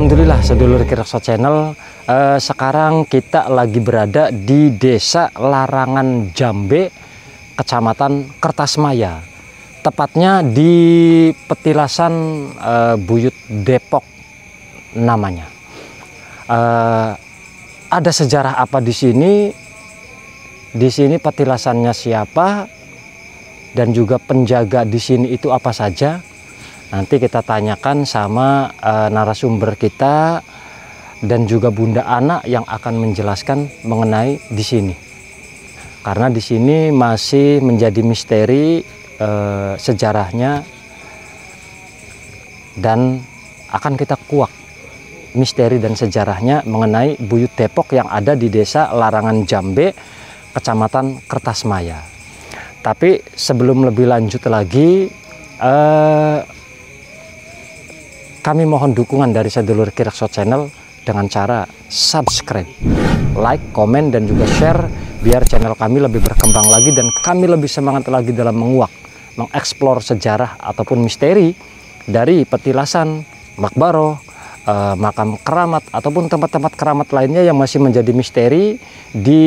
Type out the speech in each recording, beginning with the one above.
Alhamdulillah sedulur Kirakso Channel, sekarang kita lagi berada di Desa Larangan Jambe, Kecamatan Kertasmaya, tepatnya di Petilasan Buyut Depok namanya. Ada sejarah apa di sini? Di sini petilasannya siapa dan juga penjaga di sini itu apa saja? Nanti kita tanyakan sama narasumber kita dan juga Bunda Ana yang akan menjelaskan mengenai di sini. Karena di sini masih menjadi misteri sejarahnya, dan akan kita kuak misteri dan sejarahnya mengenai Buyut Depok yang ada di Desa Larangan Jambe, Kecamatan Kertasmaya. Tapi sebelum lebih lanjut lagi, kami mohon dukungan dari sedulur Kirakso Channel dengan cara subscribe, like, komen, dan juga share biar channel kami lebih berkembang lagi dan kami lebih semangat lagi dalam menguak, mengeksplor sejarah ataupun misteri dari petilasan, makbaro, makam keramat ataupun tempat-tempat keramat lainnya yang masih menjadi misteri di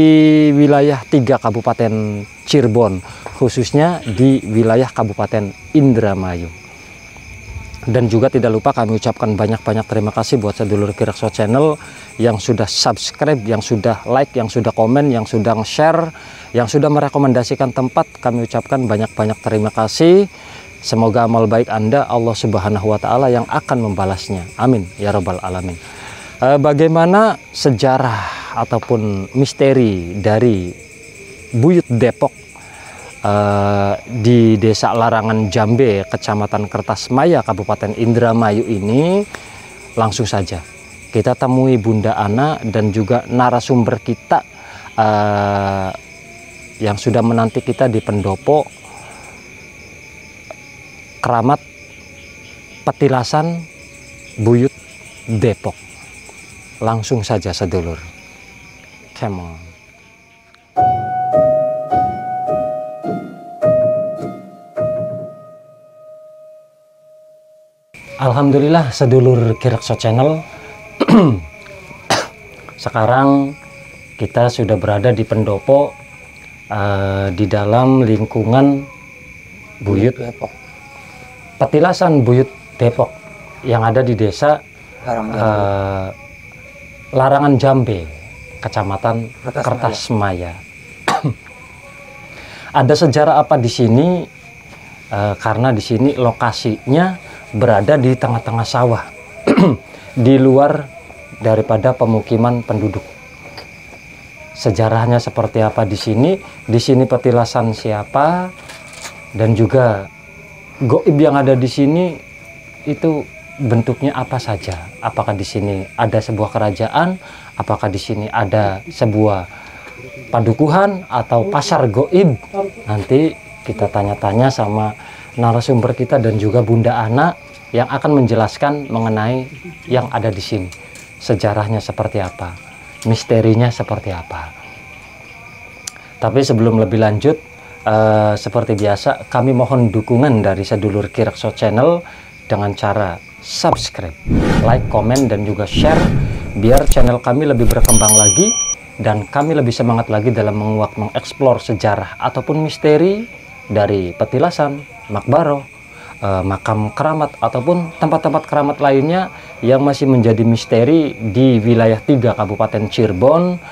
wilayah 3 Kabupaten Cirebon, khususnya di wilayah Kabupaten Indramayu. Dan juga tidak lupa kami ucapkan banyak-banyak terima kasih buat sedulur Kirakso Channel yang sudah subscribe, yang sudah like, yang sudah komen, yang sudah share, yang sudah merekomendasikan tempat. Kami ucapkan banyak-banyak terima kasih. Semoga amal baik Anda Allah Subhanahu wa Ta'ala yang akan membalasnya. Amin ya Rabbal Alamin. Bagaimana sejarah ataupun misteri dari Buyut Depok di Desa Larangan Jambe, Kecamatan Kertasmaya, Kabupaten Indramayu ini? Langsung saja kita temui Bunda Ana dan juga narasumber kita yang sudah menanti kita di pendopo keramat petilasan Buyut Depok. Langsung saja sedulur, come on. Alhamdulillah sedulur Kirakso Channel, sekarang kita sudah berada di pendopo di dalam lingkungan Buyut Depok, petilasan Buyut Depok yang ada di Desa Larangan Jambe, Kecamatan Kertasmaya. Ada sejarah apa di sini? Karena di sini lokasinya berada di tengah-tengah sawah, di luar daripada pemukiman penduduk. Sejarahnya seperti apa di sini? Di sini petilasan siapa? Dan juga goib yang ada di sini itu bentuknya apa saja? Apakah di sini ada sebuah kerajaan? Apakah di sini ada sebuah padukuhan atau pasar goib? Nanti kita tanya-tanya sama narasumber kita dan juga Bunda Ana yang akan menjelaskan mengenai yang ada di sini. Sejarahnya seperti apa, misterinya seperti apa. Tapi sebelum lebih lanjut, seperti biasa kami mohon dukungan dari sedulur Kirakso Channel dengan cara subscribe, like, komen, dan juga share biar channel kami lebih berkembang lagi dan kami lebih semangat lagi dalam menguak, mengeksplor sejarah ataupun misteri dari petilasan, makbaro, makam keramat ataupun tempat-tempat keramat lainnya yang masih menjadi misteri di wilayah 3 Kabupaten Cirebon,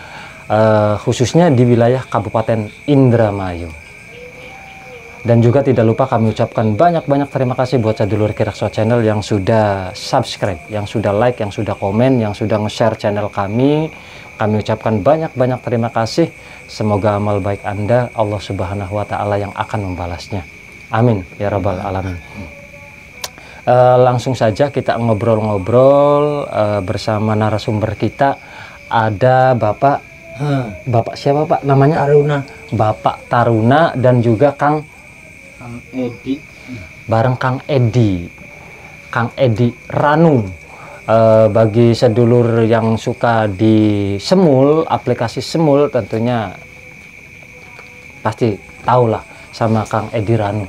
khususnya di wilayah Kabupaten Indramayu. Dan juga tidak lupa kami ucapkan banyak-banyak terima kasih buat sedulur Kirakso Channel yang sudah subscribe, yang sudah like, yang sudah komen, yang sudah nge-share channel kami. Kami ucapkan banyak-banyak terima kasih. Semoga amal baik Anda Allah Subhanahu wa Ta'ala yang akan membalasnya. Amin ya Rabbal Alamin. Langsung saja kita ngobrol-ngobrol bersama narasumber kita. Ada Bapak siapa Pak namanya? Taruna. Bapak Taruna dan juga Kang Edi. Bareng Kang Edi Ranu. Bagi sedulur yang suka di Semul, aplikasi Semul, tentunya pasti tahulah sama Kang Edi Ranu.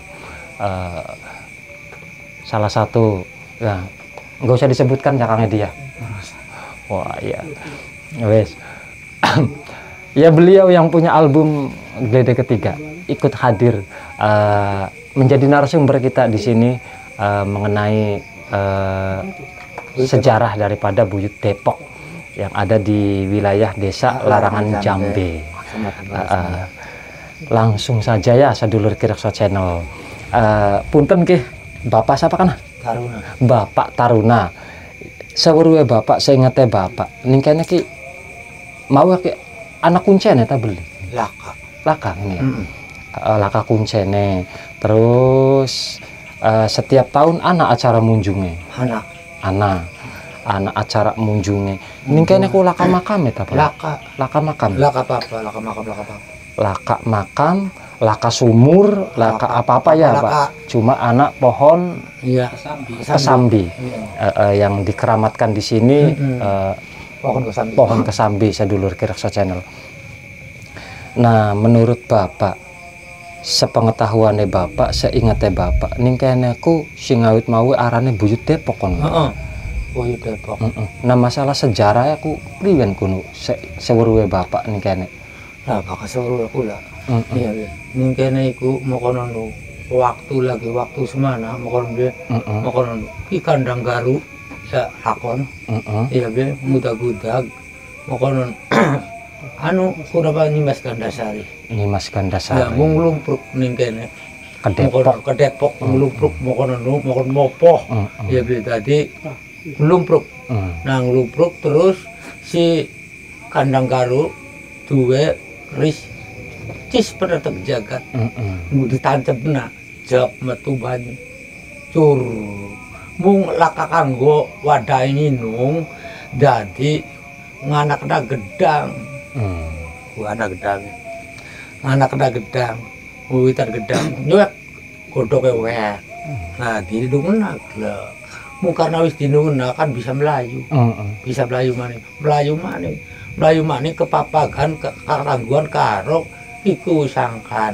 Salah satu, ya nggak usah disebutkan ya Kang Edi ya. Wah ya, wes. Ya beliau yang punya album Gledek Ketiga ikut hadir menjadi narasumber kita di sini mengenai sejarah daripada Buyut Depok yang ada di wilayah desa Larangan Jambe. Langsung saja ya sedulur Kirakso Channel. Punten ke Bapak siapa kan? Taruna. Bapak Taruna. Sewuruwe Bapak seingatnya Bapak. Ningkene ki mau ki anak kuncene ta beli. Laka ini ya. Laka kuncene. Terus setiap tahun anak acara munjunge. Anak acara munjunge. Ningkene ku laka makam ta, Pak? Laka makam. Laka makam. Laka sumur, laka apa-apa ya, Pak. Cuma anak pohon Iya, kesambi. Yang dikeramatkan di sini pohon kesambi sedulur Kirakso Channel. Nah, menurut Bapak, sepengetahuannya Bapak, seingatnya Bapak, ningkene ku sing awit mau arane Buyut Depok kon. Buyut Depok. Nah, masalah sejarah aku priwen kuno sewuruwe Bapak ningkene. Lah bakal seluruh pula. Iya, ningkene iku mokonon waktu semana mokonon dia mokonon ki kandang garu ya lakon. Iya be mudag-mudag mokonon anu kurang Nyimas Gandasari. Nyimas Gandasari. Ya mung lumpruk ningkene. Ke Depok lumpruk mokonon mopoh. Iya be tadi lumpruk. Nah lumpruk terus si kandang garu duwe ris cis penetek jagat. Ditancapna jawab metu banyu cur mung laka kanggo wadahe nginung dadi nganakna gedang. Anakna gedang wiwitan gedang nyuwek godhoke wek. Nah didungna glek mung karena wis dinungna kan bisa melayu. Bisa melayu maning kepapagan ketangguhan karo iku sangkan.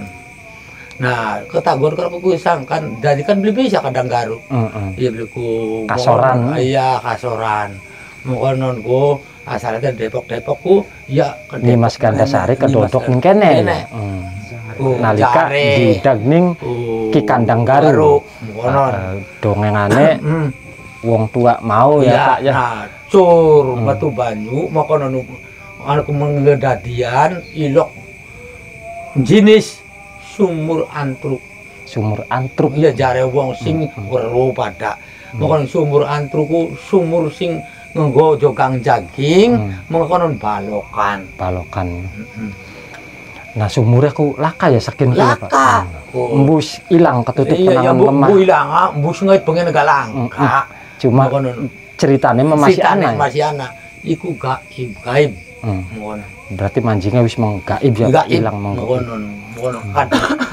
Nah, ketangguhan karo iku sangkan dadi kan beli bisa kadang garu. Iya beli ku kasoran. Iya, kasoran. Mokonon ku asalnya Depok ku ya Nyimas Gandasari kedodok ning kene. Nalika didagning Ki Kandang Garu. Dongengane wong tua mau ya Pak ya. Nah, cur metu banyu mokonon anu menggedadian ilok jenis sumur antruk. Iya jare wong sing weruh pada mokon sumur antruku sumur sing nganggo jogang jaging mengkonon balokan. Nah sumurnya ku laka ya saking Pak. Embus ilang ketutup penangan lemah. Iya ilang, embus ngait bengen galang. Cuma ceritanya masih anak. Iku gaib. Berarti mancingnya wis menggaib ya hilang ngono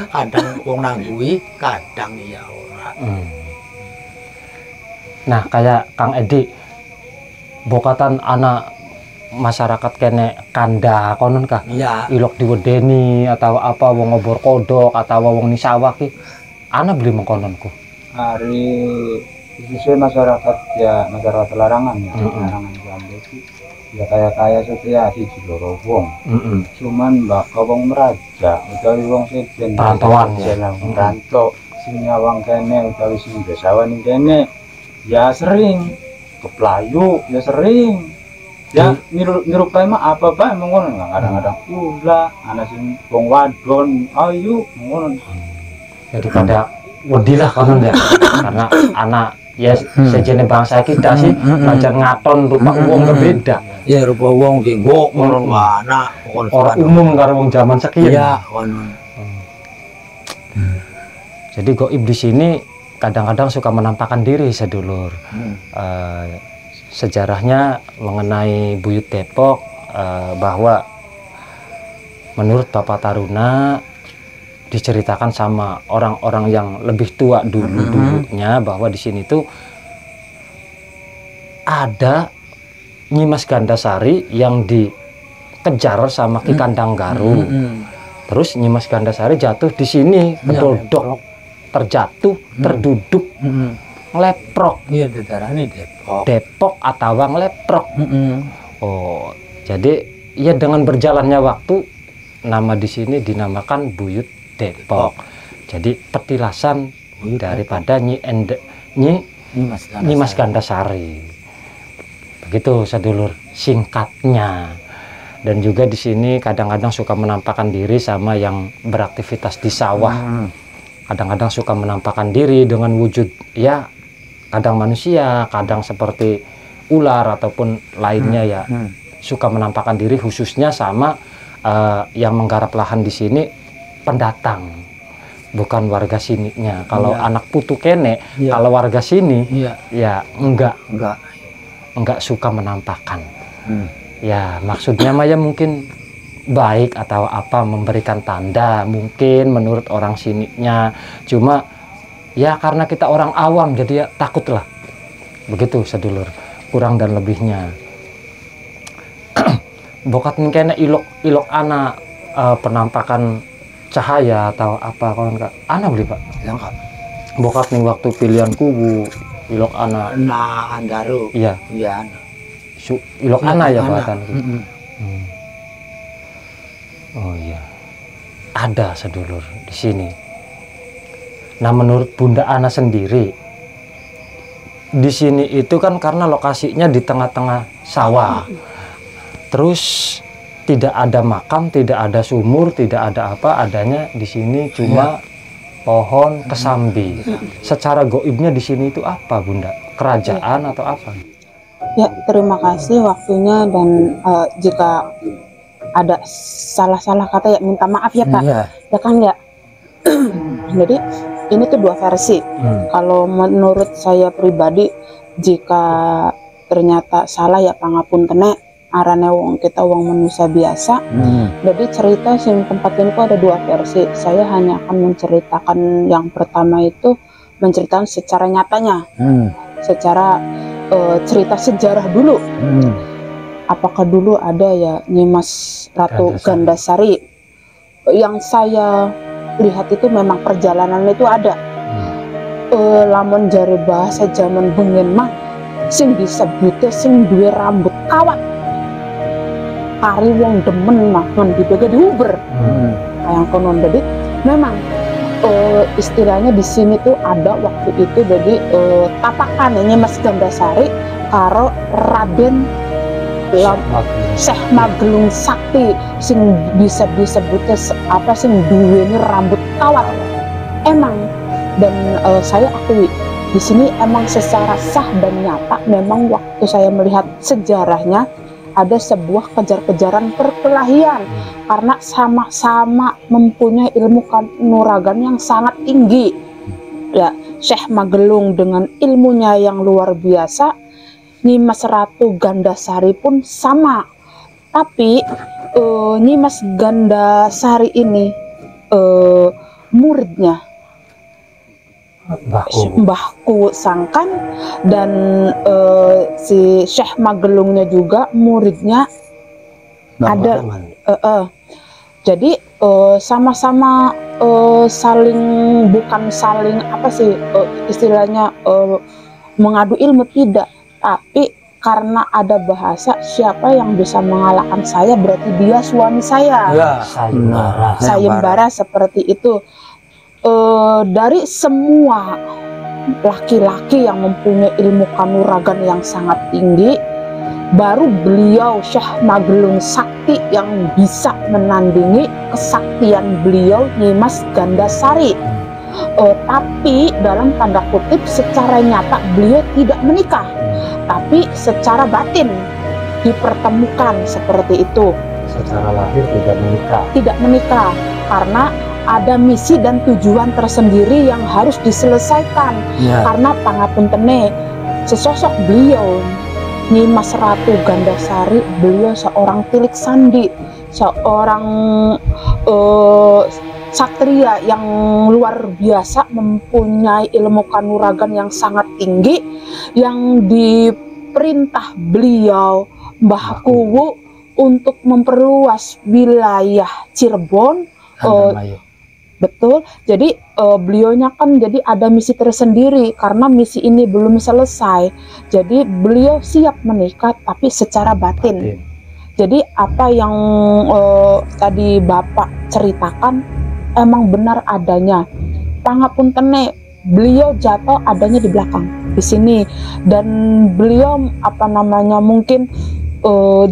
kadang wong nanggui kadang ya ora. Nah kayak Kang Edi bokatan anak masyarakat kene kanda konon kah ya. Ilok diwedeni atau apa wong ngobor kodok atau wong nisawah ki ana beli mengkononku hari khususnya masyarakat larangan ya larangan Jambe ya kaya setia si loro wong. Cuman bakal wong meraja utawi wong sejen perantauan rantau sing nyawang kene utawi sing desawan kene ya sering keplayu ya sering ya nyerupai mah apa Pak ngono kadang-kadang pula ana sing wong wadon ayu ngono. Jadi pada wedilah konon ya karena anak ya sejenis bangsa kita sih belajar ngaton rupa wong berbeda. Ya rupa wong ki go ngono anak orang umum karo wong zaman sekian. Iya, konon. Jadi goib di sini kadang-kadang suka menampakkan diri sedulur. Sejarahnya mengenai Buyut Depok bahwa menurut Bapak Taruna diceritakan sama orang-orang yang lebih tua dulunya bahwa di sini tuh ada Nyimas Gandasari yang dikejar sama Ki Kandang Garu. Terus Nyimas Gandasari jatuh di sini, kedodok, terjatuh, terduduk. Ngleprok. Iya daerahnya Depok. Depok atau Ngleprok. Oh, jadi ya dengan berjalannya waktu nama di sini dinamakan Buyut Depok. Jadi petilasan daripada Nyi Mas Gandasari. Begitu sedulur singkatnya. Dan juga di sini kadang-kadang suka menampakkan diri sama yang beraktivitas di sawah. Kadang-kadang suka menampakkan diri dengan wujud ya kadang manusia, kadang seperti ular ataupun lainnya ya. Suka menampakkan diri khususnya sama yang menggarap lahan di sini pendatang, bukan warga sininya. Kalau anak putu kene, kalau warga sini ya enggak suka menampakkan. Ya maksudnya Maya mungkin baik atau apa, memberikan tanda mungkin menurut orang sininya. Cuma ya karena kita orang awam jadi ya takutlah. Begitu sedulur, kurang dan lebihnya. Bokat kena ilok anak penampakan cahaya atau apa kawan kak? Anak beli pak? Yang kak. Bokat nih waktu pilihan kubu ilok anak. Nah andaru. Iya. Iya. Ilok anak ya bahkan. Oh iya. Ada sedulur di sini. Nah menurut Bunda Ana sendiri di sini itu kan karena lokasinya di tengah-tengah sawah. Terus tidak ada makam, tidak ada sumur, tidak ada apa, adanya di sini cuma pohon kesambi. Secara goibnya di sini itu apa, Bunda? Kerajaan atau apa? Ya, terima kasih waktunya dan jika ada salah-salah kata ya minta maaf ya Pak. Ya kan ya. Jadi ini tuh dua versi. Kalau menurut saya pribadi jika ternyata salah ya pangapuntene. Arane wong kita wong manusia biasa. Jadi cerita sing tempat ini ada dua versi. Saya hanya akan menceritakan yang pertama itu menceritakan secara nyatanya, secara cerita sejarah dulu. Apakah dulu ada ya Nyi Mas Ratu Gandasari? Yang saya lihat itu memang perjalanan itu ada. Lamun jari bahasa zaman bengen mah sing disebutnya sing duwe rambut kawat. Kari wong demen mah kan dibaga diuber. Kayak konon jadi memang istilahnya di sini tuh ada waktu itu jadi tapakan ini Mas Gandasari karo Raden Syekh Magelung Sakti sing bisa disebutnya apa sing duweni rambut kawat. Emang dan saya akui di sini emang secara sah dan nyata memang waktu saya melihat sejarahnya ada sebuah kejar-kejaran perkelahian karena sama-sama mempunyai ilmu kanuragan yang sangat tinggi. Ya, Syekh Magelung dengan ilmunya yang luar biasa, Nyi Mas Ratu Gandasari pun sama. Tapi Nyi Mas Gandasari ini muridnya Mbahku Sangkan dan si Syekh Magelungnya juga muridnya ada. Jadi sama-sama saling bukan saling apa sih istilahnya mengadu ilmu tidak, tapi karena ada bahasa siapa yang bisa mengalahkan saya berarti dia suami saya. Sayembara seperti itu. Dari semua laki-laki yang mempunyai ilmu kanuragan yang sangat tinggi, baru beliau Syekh Magelung Sakti yang bisa menandingi kesaktian beliau Nyi Mas Gandasari. Tapi dalam tanda kutip secara nyata beliau tidak menikah, tapi secara batin dipertemukan seperti itu. Secara lahir tidak menikah. Tidak menikah karena ada misi dan tujuan tersendiri yang harus diselesaikan. Karena pangapuntene sesosok beliau Nyi Mas Ratu Gandasari, beliau seorang tilik sandi, seorang satria yang luar biasa, mempunyai ilmu kanuragan yang sangat tinggi, yang diperintah beliau Mbah Kuwu untuk memperluas wilayah Cirebon Betul. Jadi beliaunya kan jadi ada misi tersendiri karena misi ini belum selesai. Jadi beliau siap menikah tapi secara batin. Jadi apa yang tadi Bapak ceritakan emang benar adanya. Pangapuntene, beliau jatuh adanya di belakang di sini, dan beliau apa namanya mungkin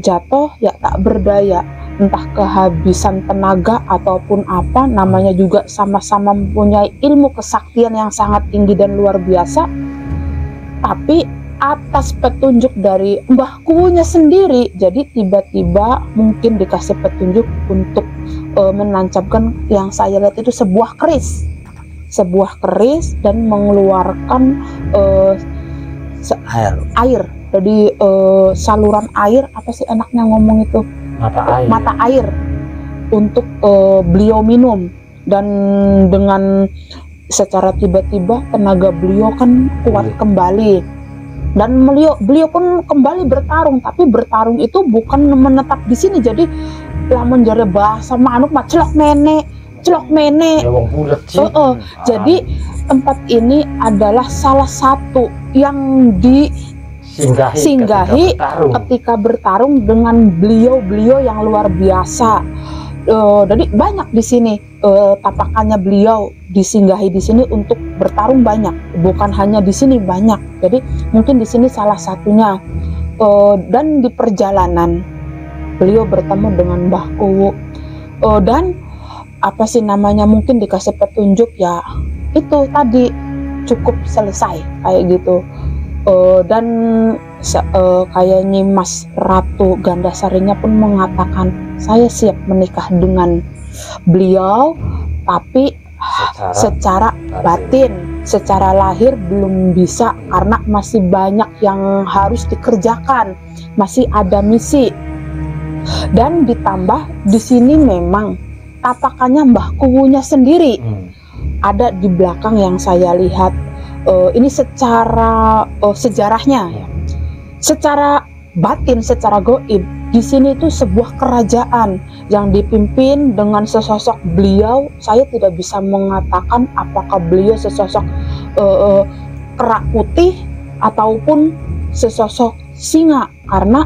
jatuh ya tak berdaya, entah kehabisan tenaga ataupun apa, namanya juga sama-sama mempunyai ilmu kesaktian yang sangat tinggi dan luar biasa, tapi atas petunjuk dari Mbah Kuwunya sendiri, jadi tiba-tiba mungkin dikasih petunjuk untuk menancapkan yang saya lihat itu sebuah keris dan mengeluarkan air. Jadi saluran air, apa sih enaknya ngomong itu, mata air untuk beliau minum, dan dengan secara tiba-tiba tenaga beliau kan kuat kembali, dan beliau pun kembali bertarung, tapi bertarung itu bukan menetap di sini. Jadi lamun jare bahasa manuk mah celok mene jadi tempat ini adalah salah satu yang disinggahi ketika bertarung dengan beliau yang luar biasa. Jadi banyak di sini tapakannya beliau disinggahi di sini untuk bertarung, banyak, bukan hanya di sini, banyak. Jadi mungkin di sini salah satunya. Dan di perjalanan beliau bertemu dengan Mbah Kuwu, dan apa sih namanya mungkin dikasih petunjuk ya itu tadi cukup selesai kayak gitu. Dan kayak Nyimas Ratu Gandasarinya pun mengatakan saya siap menikah dengan beliau, tapi secara batin, secara lahir belum bisa karena masih banyak yang harus dikerjakan, masih ada misi. Dan ditambah di sini memang tapakannya Mbah Kuwunya sendiri ada di belakang yang saya lihat. Ini secara sejarahnya, secara batin, secara goib, di sini itu sebuah kerajaan yang dipimpin dengan sesosok beliau. Saya tidak bisa mengatakan apakah beliau sesosok kerak putih ataupun sesosok singa, karena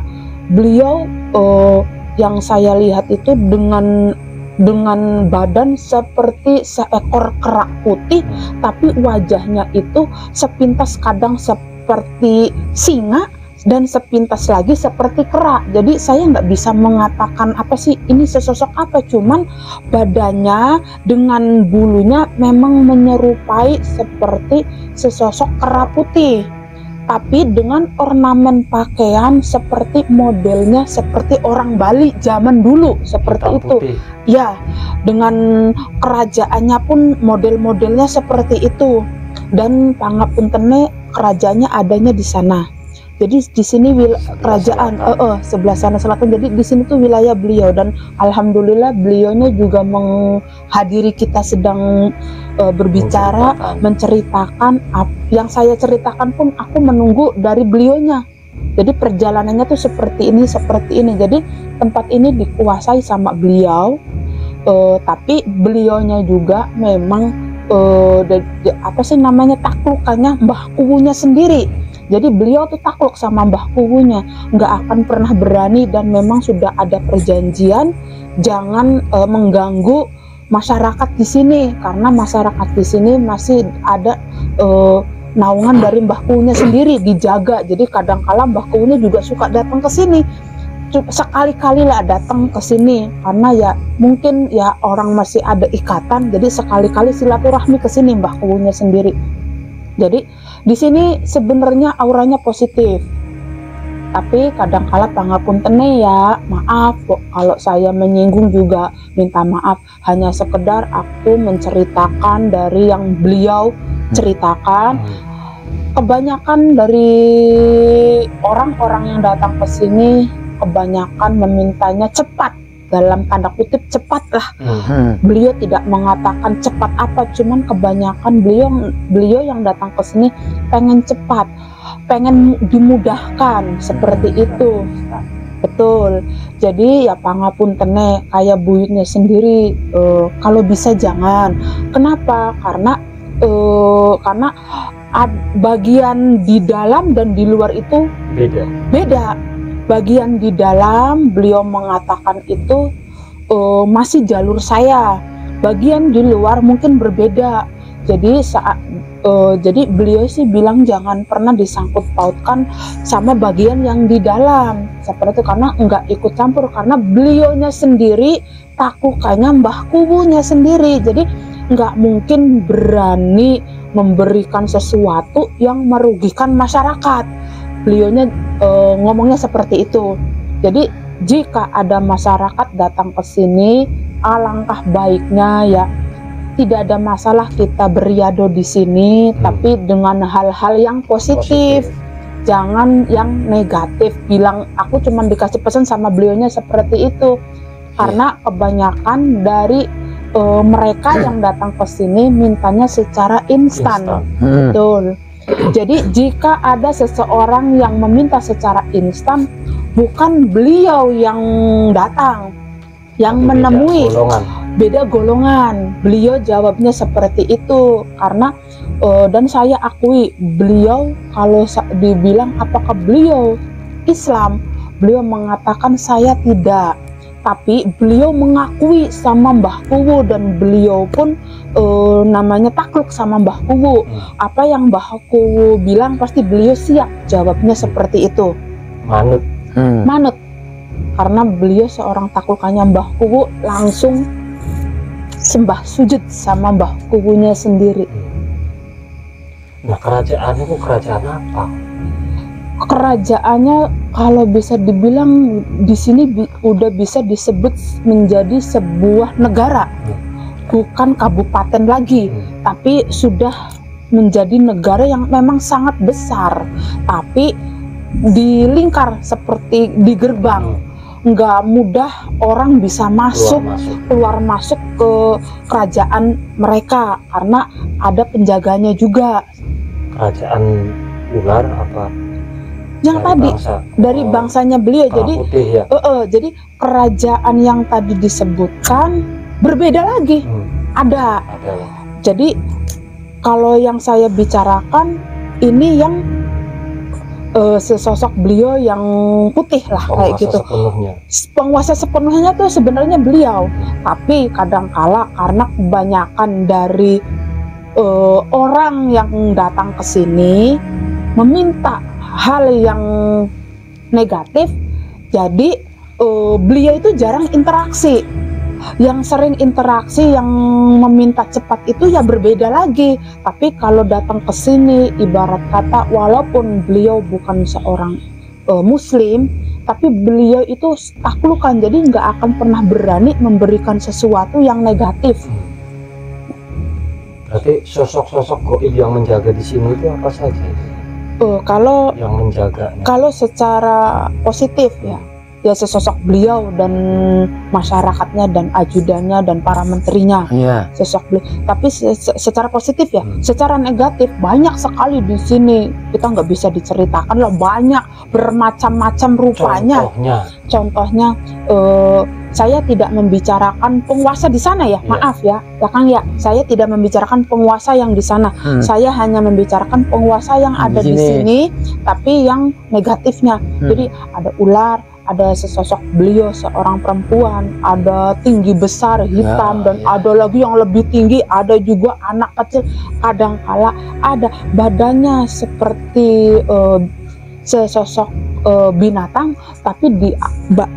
beliau yang saya lihat itu dengan badan seperti seekor kerak putih, tapi wajahnya itu sepintas kadang seperti singa dan sepintas lagi seperti kerak. Jadi saya nggak bisa mengatakan apa sih ini sesosok apa, cuman badannya dengan bulunya memang menyerupai seperti sesosok kerak putih, tapi dengan ornamen pakaian seperti modelnya seperti orang Bali zaman dulu, seperti itu. Ya, dengan kerajaannya pun model-modelnya seperti itu. Dan pangapuntene kerajaannya adanya di sana. Jadi di sini kerajaan sebelah sana selatan. Jadi di sini tuh wilayah beliau, dan alhamdulillah beliaunya juga menghadiri kita sedang berbicara, menceritakan yang saya ceritakan pun aku menunggu dari beliaunya. Jadi perjalanannya tuh seperti ini. Jadi tempat ini dikuasai sama beliau, tapi beliaunya juga memang apa sih namanya taklukannya Mbah Kuwunya sendiri. Jadi beliau tuh takluk sama Mbah Kuwunya, nggak akan pernah berani, dan memang sudah ada perjanjian jangan mengganggu masyarakat di sini, karena masyarakat di sini masih ada naungan dari Mbah Kuwunya sendiri, dijaga. Jadi kadang-kala Mbah Kuwunya juga suka datang ke sini, sekali-kali lah datang ke sini, karena ya mungkin ya orang masih ada ikatan, jadi sekali-kali silaturahmi ke sini Mbah Kuwunya sendiri. Jadi di sini sebenarnya auranya positif, tapi kadang-kala pangapuntene ya, maaf kalau saya menyinggung juga minta maaf, hanya sekedar aku menceritakan dari yang beliau ceritakan. Kebanyakan dari orang-orang yang datang ke sini kebanyakan memintanya cepat, dalam tanda kutip cepat lah. Beliau tidak mengatakan cepat apa, cuman kebanyakan beliau yang datang ke sini pengen cepat, pengen dimudahkan seperti itu. Betul. Jadi ya pangapuntene kayak buyutnya sendiri, kalau bisa jangan. Kenapa? Karena bagian di dalam dan di luar itu beda. Bagian di dalam beliau mengatakan itu masih jalur saya. Bagian di luar mungkin berbeda. Jadi beliau sih bilang jangan pernah disangkut pautkan sama bagian yang di dalam seperti itu, karena nggak ikut campur, karena beliaunya sendiri taklukannya Mbah Kuwunya sendiri, jadi nggak mungkin berani memberikan sesuatu yang merugikan masyarakat. Beliaunya ngomongnya seperti itu. Jadi jika ada masyarakat datang ke sini, alangkah baiknya ya tidak ada masalah kita beriado di sini, tapi dengan hal-hal yang positif. Jangan yang negatif. Bilang aku cuma dikasih pesan sama beliaunya seperti itu. Karena kebanyakan dari mereka yang datang ke sini mintanya secara instan. Betul. Jadi jika ada seseorang yang meminta secara instan, bukan beliau yang datang, yang menemui. Beda golongan. Beliau jawabnya seperti itu karena dan saya akui beliau, kalau dibilang apakah beliau Islam, beliau mengatakan saya tidak, tapi beliau mengakui sama Mbah Kuwu dan beliau pun namanya takluk sama Mbah Kuwu. Apa yang Mbah Kuwu bilang pasti beliau siap jawabnya seperti itu. Manut karena beliau seorang taklukannya Mbah Kuwu, langsung sembah sujud sama Mbah Kuwunya sendiri. Nah, kerajaannya itu kerajaan apa? Kerajaannya kalau bisa dibilang di sini udah bisa disebut menjadi sebuah negara, bukan kabupaten lagi, tapi sudah menjadi negara yang memang sangat besar, tapi di lingkar seperti di gerbang. Nggak mudah orang bisa keluar masuk ke kerajaan mereka karena ada penjaganya juga. Kerajaan ular apa? Yang tadi dari bangsanya beliau. Jadi putih, ya? Jadi kerajaan yang tadi disebutkan berbeda lagi. Ada. Jadi kalau yang saya bicarakan ini yang sesosok beliau yang putih lah, kayak gitu. Penguasa sepenuhnya tuh sebenarnya beliau, tapi kadangkala karena kebanyakan dari orang yang datang ke sini meminta hal yang negatif, jadi beliau itu jarang interaksi. Yang sering interaksi, yang meminta cepat itu ya berbeda lagi. Tapi kalau datang ke sini, ibarat kata walaupun beliau bukan seorang muslim, tapi beliau itu taklukan, jadi nggak akan pernah berani memberikan sesuatu yang negatif. Berarti sosok-sosok gaib yang menjaga di sini itu apa saja? Kalau yang menjaganya, kalau secara positif ya sesosok beliau dan masyarakatnya dan ajudannya dan para menterinya, sosok beliau. Tapi secara positif ya, secara negatif banyak sekali di sini, kita nggak bisa diceritakan loh, banyak bermacam-macam rupanya. Contohnya saya tidak membicarakan penguasa di sana ya, maaf ya Kang ya, saya tidak membicarakan penguasa yang di sana. Saya hanya membicarakan penguasa yang ada di sini, tapi yang negatifnya. Jadi ada ular, ada sesosok beliau seorang perempuan, ada tinggi besar hitam, dan ada lagi yang lebih tinggi, ada juga anak kecil, kadangkala ada badannya seperti sesosok binatang, tapi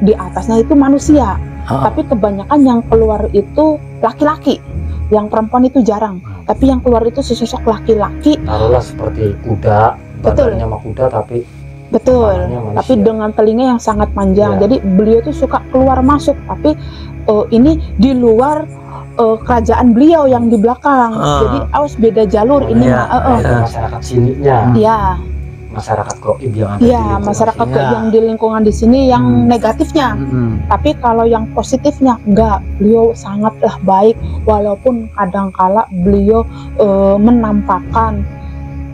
di atasnya itu manusia. Tapi kebanyakan yang keluar itu laki-laki, yang perempuan itu jarang, tapi yang keluar itu sesosok laki-laki. Taruhlah seperti kuda, badannya sama kuda tapi tapi dengan telinga yang sangat panjang. Jadi beliau tuh suka keluar masuk, tapi ini di luar kerajaan beliau yang di belakang. Jadi beda jalur ini. Masyarakat sininya. Masyarakat gaib yang ada masyarakat gaib yang di lingkungan di sini yang negatifnya. Tapi kalau yang positifnya enggak, beliau sangatlah baik, walaupun kadangkala beliau menampakkan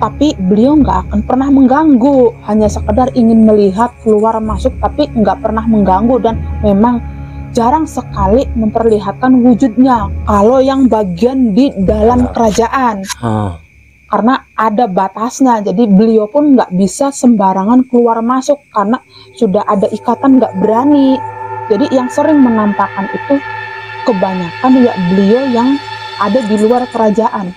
tapi beliau nggak akan pernah mengganggu, hanya sekedar ingin melihat keluar masuk tapi nggak pernah mengganggu, dan memang jarang sekali memperlihatkan wujudnya kalau yang bagian di dalam kerajaan. Karena ada batasnya, jadi beliau pun nggak bisa sembarangan keluar masuk karena sudah ada ikatan, nggak berani. Jadi yang sering menampakkan itu kebanyakan ya beliau yang ada di luar kerajaan.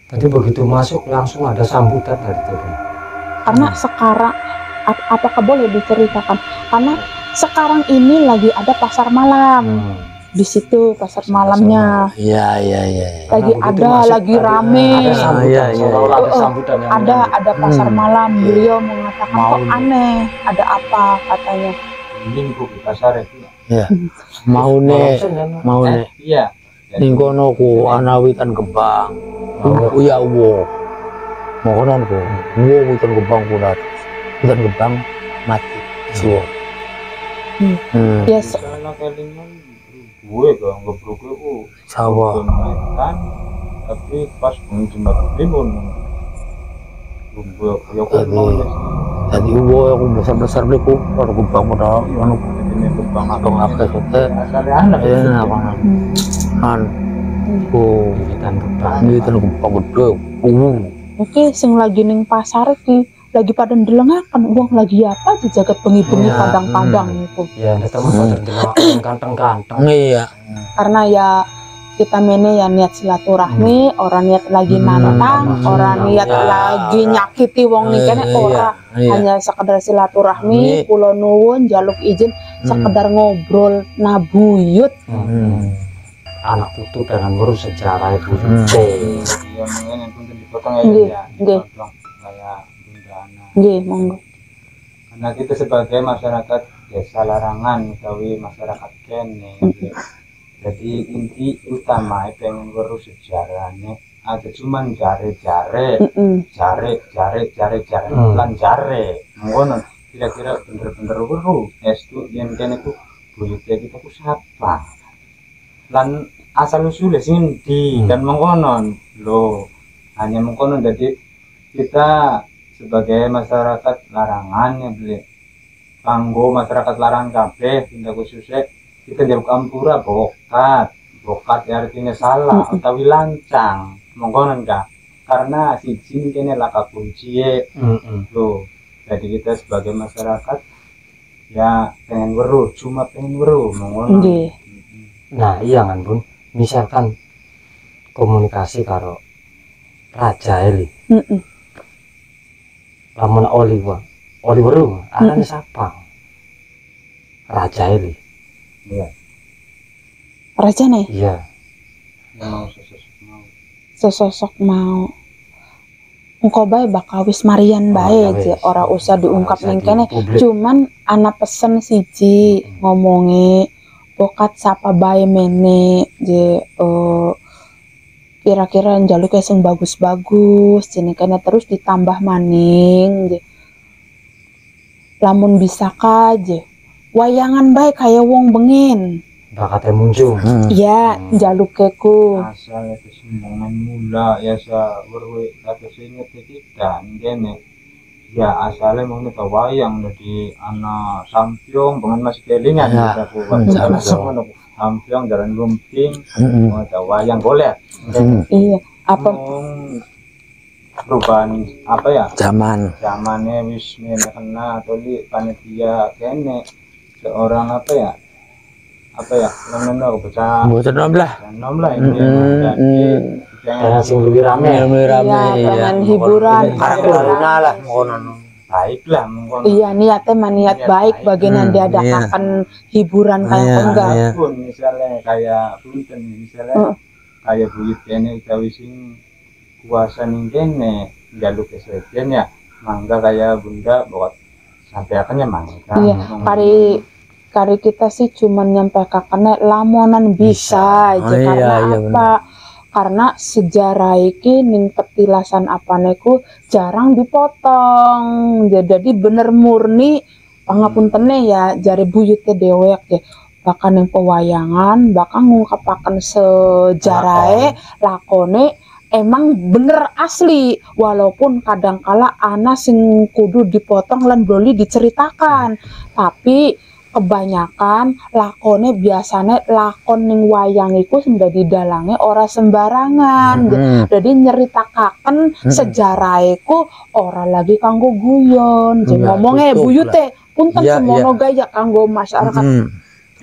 Tadi begitu masuk langsung ada sambutan dari turun. Karena sekarang, apakah boleh diceritakan? Karena sekarang ini lagi ada pasar malam. Di situ pasar malamnya. Iya. Lagi lagi rame. Ada pasar malam. Beliau mengatakan kok aneh, ada apa katanya. Minggu ke pasar itu. Iya. Mau nih. Iya. Ning kono ku ana witan kembang. Ya wo. Mohonan ku. Wo witan kembang ku witan kembang mati. Suwo. Ya, Salah kelingan gue gak ngebruk gue Jawa. kan, tapi pas pengen limun gue ya Tadi wo aku besar niku karo kembang modal anu ini kembang atau akeh sote. asalnya anak Ya apa kan. Ku witan kembang gede. oke, sing lagi ning pasar iki lagi pada ndelengaken wong lagi apa di jagat bengi-bengi padang-padang itu. Ya, ada teman pada ndelok ganteng-ganteng. Iya. Karena ya kita mene ya niat silaturahmi, orang niat lagi nantang, orang niat lagi nyakiti wong ning kene ora, hanya sekedar silaturahmi, kula nuwun jaluk izin sekedar ngobrol nabuyut. Anak putu pengen ngurus sejarah itu. yang mengenai pun dipotong ya Nggih. kayak bundana Nggih, monggo. karena kita sebagai masyarakat desa Larangan utawi masyarakat kene jadi inti utama pengen ngurus sejarahnya ada cuman jare-jare lan jare ngono kira-kira bener-bener weruh estu yen kene ku buyutnya kita ku siapa lan asal usulnya sing di dan mengkonon lo hanya mengkonon jadi kita sebagai masyarakat Larangan ya beli kanggo masyarakat Larangan kabeh tindak khususnya kita jaluk ampura bokat ya artinya salah utawi lancang mengkonon kah karena si jin kene laka kunci lo jadi kita sebagai masyarakat ya pengen weruh cuma pengen weruh mengkonon. Nah iya kan Bun, misalkan komunikasi karo Raja Eli lamun oli weruh arane sapa Raja Eli. Iya. Raja nih Iya. Mau sesosok mau engko bae bakal wis marian bae je ora usah diungkap ning kene, cuman ana pesen siji ngomongi bokat sapa bae mene je kira-kira njaluk sing bagus-bagus jeneng kene terus ditambah maning je. Lamun bisa je wayangan bae kaya wong bengen Bakatnya muncul. iya njaluke ku asal itu sembangan mula ya sa berwe kata sini kita ngene ya asalnya mau nita wayang dari anak sampyong pengen masih kelingan kita buat sampyong jalan lumping mau nita wayang boleh iya apa perubahan apa ya zamannya wis kena atau di panitia kene seorang apa ya namanya bocah nom lah ini Pengen sing lebih rame. pengen hiburan lah ngono. baiklah mengkono iya niatnya niat baik bagian diadakan hiburan kayak enggak pun misalnya kayak punten misalnya kayak buyut kene utawi sing kuasa ning kene jaluk kesucian ya mangga kayak bunda buat sampai akannya mangga iya kari kita sih cuman nyampe kakene lamonan bisa aja karena apa karena sejarah iki ning petilasan apaneku jarang dipotong jadi bener murni pangapuntene ya jari buyutnya dewek ya bahkan yang pewayangan, bahkan ngungkapaken sejarah lakone emang bener asli, walaupun kadangkala ana sing kudu dipotong lan doli diceritakan, tapi kebanyakan lakone biasanya lakon ning wayang iku sing dadi dalange ora sembarangan. Jadi nyeritakaken sejarah iku ora lagi kanggo guyon. Jadi ngomongnya buyute punten semono gaya kanggo masyarakat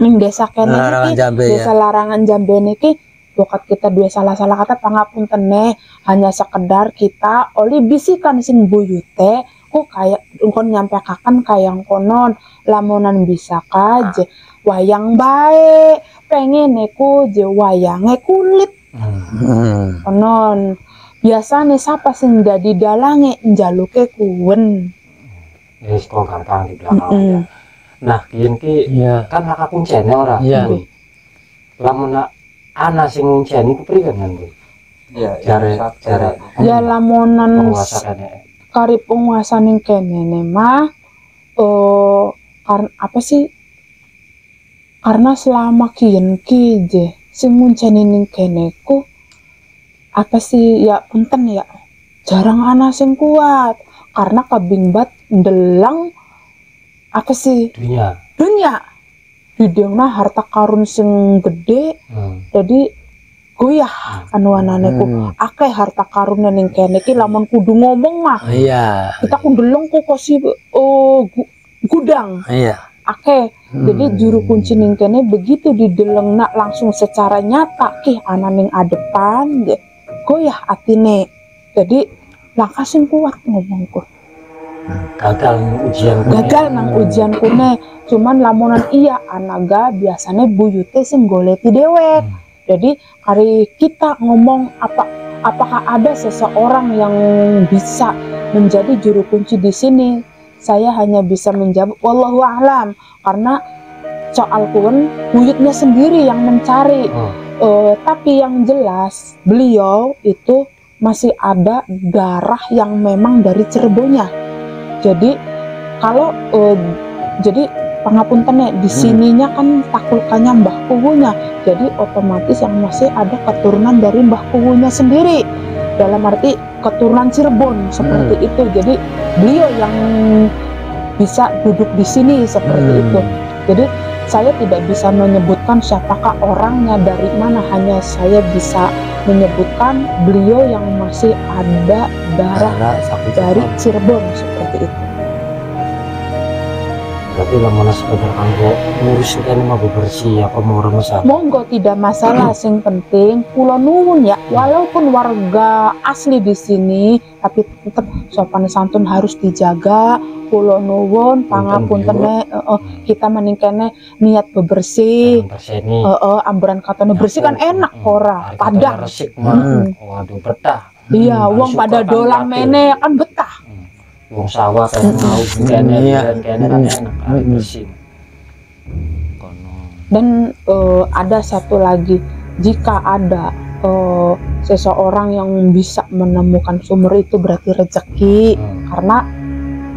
ning desa kene iki, desa Larangan Jambe niki bokat kita dua salah-salah kata pangapuntene, hanya sekedar kita oli bisikan sing buyute ku kayak engkon nyampekaken kayang konon lamunan bisa kaje wayang bae pengen ku je wayange kulit konon biasane siapa sing dadi dalange njaluke kuwen wis kok gampang di belakang. Nah, kiyen ki kan laka kuncene ora. Lamun ana sing ngunceni ku priye kan, Bu? Iya, Jare ya lamunan penguasane. kari penguasa ning kene mah karena apa sih? Karena selama kiyen ki je sing ngunceni ning kene ku apa sih ya punten ya jarang ana sing kuat karena kabingbat ndelang apa sih dunia di diengna harta karun sing gede jadi goyah anu anane ku akeh harta karun ning kene iki lamun kudu ngomong mah kita kudu deleng ku kosi gudang akeh jadi juru kunci ning kene begitu didelengna langsung secara nyata ki ana ning adepan goyah atine jadi langkah sing kuat ngomongku gagal nang ujian kune cuman lamunan iya anaga biasanya buyute sing goleti dewek jadi hari kita ngomong apakah ada seseorang yang bisa menjadi juru kunci di sini saya hanya bisa menjawab wallahu a'lam karena soal kun buyutnya sendiri yang mencari tapi yang jelas beliau itu masih ada darah yang memang dari Cirebonnya. Jadi kalau jadi pangapuntene di sininya kan taklukannya Mbah Kuwunya, jadi otomatis yang masih ada keturunan dari Mbah Kuwunya sendiri. Dalam arti keturunan Cirebon seperti itu. Jadi beliau yang bisa duduk di sini seperti itu. Jadi saya tidak bisa menyebutkan siapakah orangnya dari mana, hanya saya bisa menyebutkan beliau yang masih ada darah dari Cirebon seperti itu. Berarti lamun sekedar kanggo ngurus kene mah bersih apa mau masalah. Monggo tidak masalah, sing penting kula nuwun ya, walaupun warga asli di sini tapi tetap sopan santun harus dijaga. Kula nuwun pangapuntene kita mending kene niat bebersih. Amburan katanya bersih kan enak ora padang. Waduh betah. Iya, wong pada dolang mene kan betah. Wong sawah kayak mau kene kan enak bersih. Dan ada satu lagi, jika ada seseorang yang bisa menemukan sumur itu berarti rezeki, karena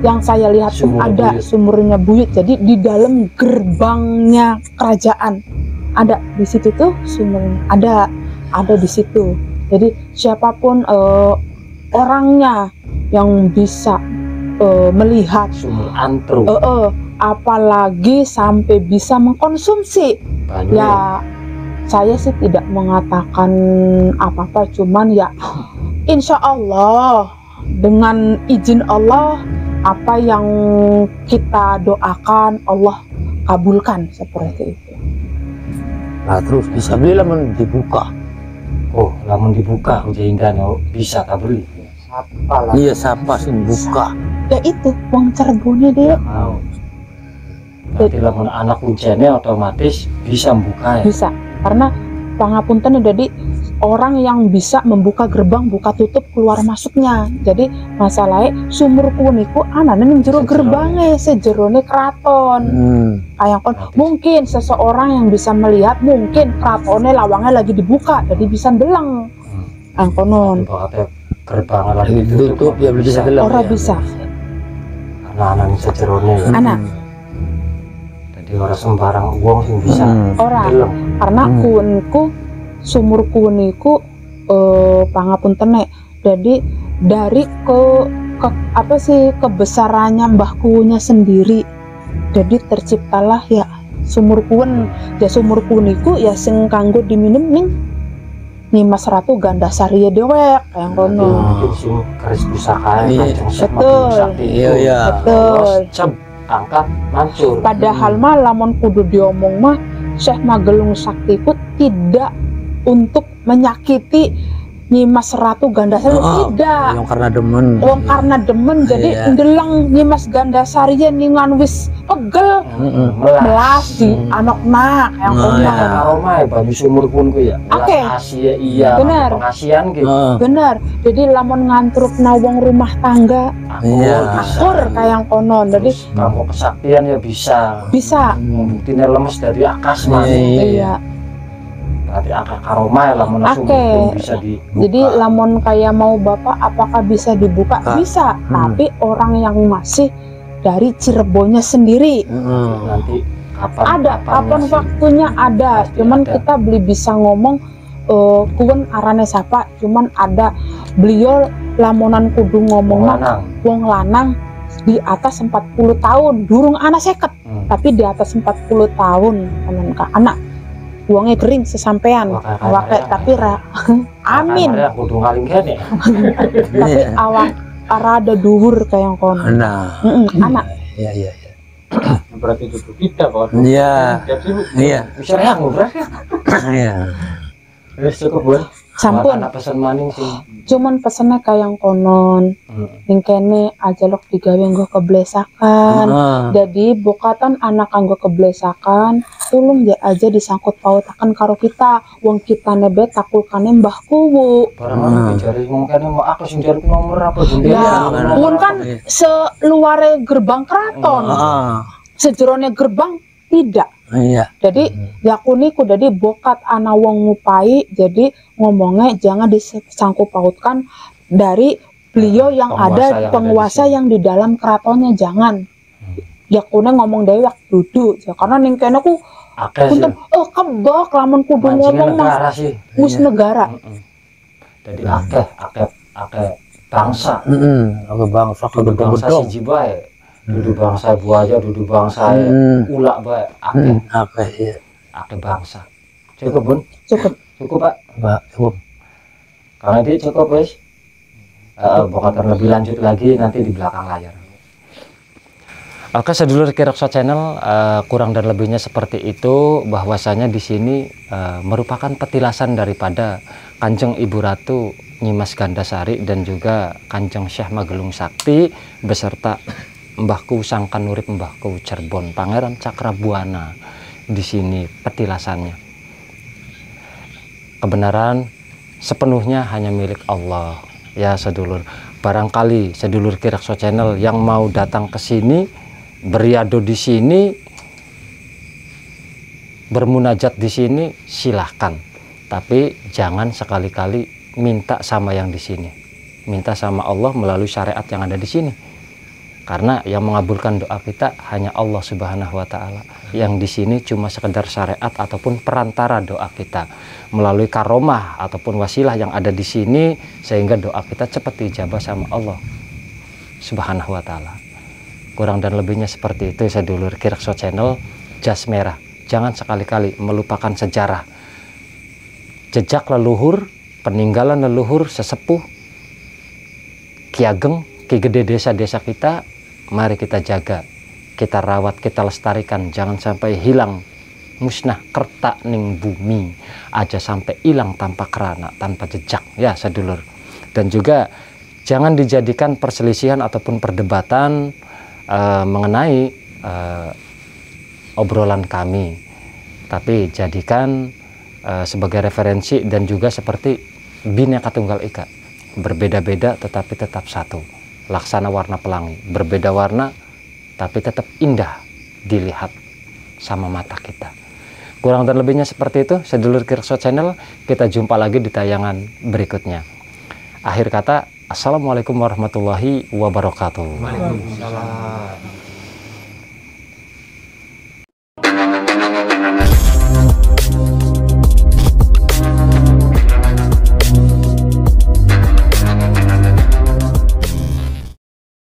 yang saya lihat pun ada sumurnya buyut, jadi di dalam gerbangnya kerajaan ada di situ tuh sumurnya ada di situ. Jadi siapapun orangnya yang bisa melihat sumur antru, apalagi sampai bisa mengkonsumsi. Ya saya sih tidak mengatakan apa-apa, cuman ya insya Allah dengan izin Allah apa yang kita doakan Allah kabulkan seperti itu. Nah terus bisa beli lamun dibuka. Oh lamun dibuka sehingga bisa kabeli. Iya siapa sih buka? Ya itu wong Cirebonnya dia. Mau. Berarti lamun anak kuncinya otomatis bisa membuka ya? Bisa, karena pangapunten jadi orang yang bisa membuka gerbang buka tutup keluar masuknya. Jadi masalahnya sumur kuniku anane ning jero gerbangnya sejerone keraton. Kayak kon mungkin seseorang yang bisa melihat mungkin keratonnya lawangnya lagi dibuka jadi bisa ndeleng. Angkonon. Gerbang lagi ditutup ya bisa ndeleng. Ora bisa. Karena anak sejerone ya. Anak. Jadi orang sembarang uang sing bisa Ora, gelem. karena kuwenku sumur kuweniku pangapunten nek. Jadi dari apa sih kebesarannya mbah kuwunya sendiri. Jadi terciptalah ya sumur kuwen. Ya sumur kuweniku ya sing kanggo diminum ning Nyimas Ratu Gandasari dewek kayak kono. Mungkin sing garis pusaka Iya, Kanjeng Syekh betul. Magelang Sakti itu. Iya, iya. Betul. Cep, angkat, mancur. Padahal mah lamun kudu diomong mah Syekh Magelung Sakti itu tidak untuk menyakiti Nyimas Ratu Gandasari, tidak. Yang karena demen. Wong karena demen jadi Iya. ndeleng Nyimas Gandasari ningan wis pegel melas di anokna kayak kono. Iya. Aroma ya banyu sumur pun ku ya. Oke. Asia iya. Bener. Pengasian gitu. Bener. Jadi lamun ngantrupna wong rumah tangga Iya. akur kayak kono. Jadi Terus kamu kesaktian ya bisa. bisa. Buktinya lemes dari akas mah. Iya. Berarti akak aroma ya lamun sumur Oke. pun bisa dibuka. Jadi lamun kayak mau bapak apakah bisa dibuka? Bisa. Tapi orang yang masih dari Cirebonnya sendiri. nanti kapan Ada kapan sih? waktunya ada. Pasti Cuman ada. kita beli bisa ngomong kuwen arane siapa. Cuman ada beliau lamunan kudu ngomong mah Lanang. wong lanang di atas 40 tahun durung anak seket tapi di atas 40 tahun teman ka anak uangnya kering sesampean Wah, awake tapi amin Makanya aku kudu ngaling kene. tapi awak rada dhuwur kayak kono Nah, anak iya iya. Berarti itu kita kok. Iya. Jadi Iya. Bisa yang berarti. Iya. Wis cukup, Bu. sampun Anak pesan maning sih. cuman pesennya kayak konon ning kene ajalok digawe nggo keblesakan jadi bokatan anak kanggo keblesakan tulung ya aja disangkut pautakan karo kita wong kita nebet takulkane mbah kuwu Barang jari mungkin mau aku sing jari nomor apa ya jendela. pun kan seluare gerbang keraton sejerone gerbang tidak Iya. jadi yakuniku jadi bokat ana wong ngupai jadi ngomongnya jangan disangkut pautkan dari beliau yang penguasa yang di dalam keratonnya jangan yakune ngomong dewek duduk ya karena ning kene ku Akeh sih. punten kebak lamun kudu Mancingnya ngomong mah negara sih. wis negara Jadi akeh bangsa. Aku bangsa Dudu bangsa gedung-gedung. siji bae. Dudu bangsa buaya, dudu bangsa ulak bae. Akeh ya. Akeh bangsa. Cukup, Bun? cukup Cukup, Pak. Mbak, cukup. Kalau nanti cukup, wis. Bokatan lebih lanjut lagi nanti di belakang layar. Oke, sedulur Kirakso Channel, kurang dan lebihnya seperti itu, bahwasanya di sini merupakan petilasan daripada Kanjeng Ibu Ratu Nyimas Gandasari dan juga Kanjeng Syekh Magelung Sakti beserta Mbahku Sangkan Urip Mbahku Cirebon Pangeran Cakrabuana. Di sini petilasannya. Kebenaran sepenuhnya hanya milik Allah. Ya sedulur, barangkali sedulur Kirakso Channel yang mau datang ke sini, beriado di sini, bermunajat di sini, silahkan. Tapi jangan sekali-kali minta sama yang di sini. Minta sama Allah melalui syariat yang ada di sini. Karena yang mengabulkan doa kita hanya Allah Subhanahu wa Ta'ala. Yang di sini cuma sekedar syariat ataupun perantara doa kita melalui karomah ataupun wasilah yang ada di sini sehingga doa kita cepat dijabah sama Allah Subhanahu wa Ta'ala. Kurang dan lebihnya seperti itu sedulur Kirakso Channel, jas merah. Jangan sekali-kali melupakan sejarah, jejak leluhur, peninggalan leluhur, sesepuh, Ki Ageng, Ki Gede desa-desa kita. Mari kita jaga, kita rawat, kita lestarikan, jangan sampai hilang, musnah kerta ning bumi, aja sampai hilang tanpa kerana, tanpa jejak ya sedulur. Dan juga jangan dijadikan perselisihan ataupun perdebatan mengenai obrolan kami, tapi jadikan sebagai referensi dan juga seperti Bhinneka Tunggal Ika, berbeda-beda tetapi tetap satu. Laksana warna pelangi, berbeda warna tapi tetap indah dilihat sama mata kita. Kurang dan lebihnya seperti itu sedulur Kirakso Channel. Kita jumpa lagi di tayangan berikutnya. Akhir kata, assalamualaikum warahmatullahi wabarakatuh. Waalaikumsalam.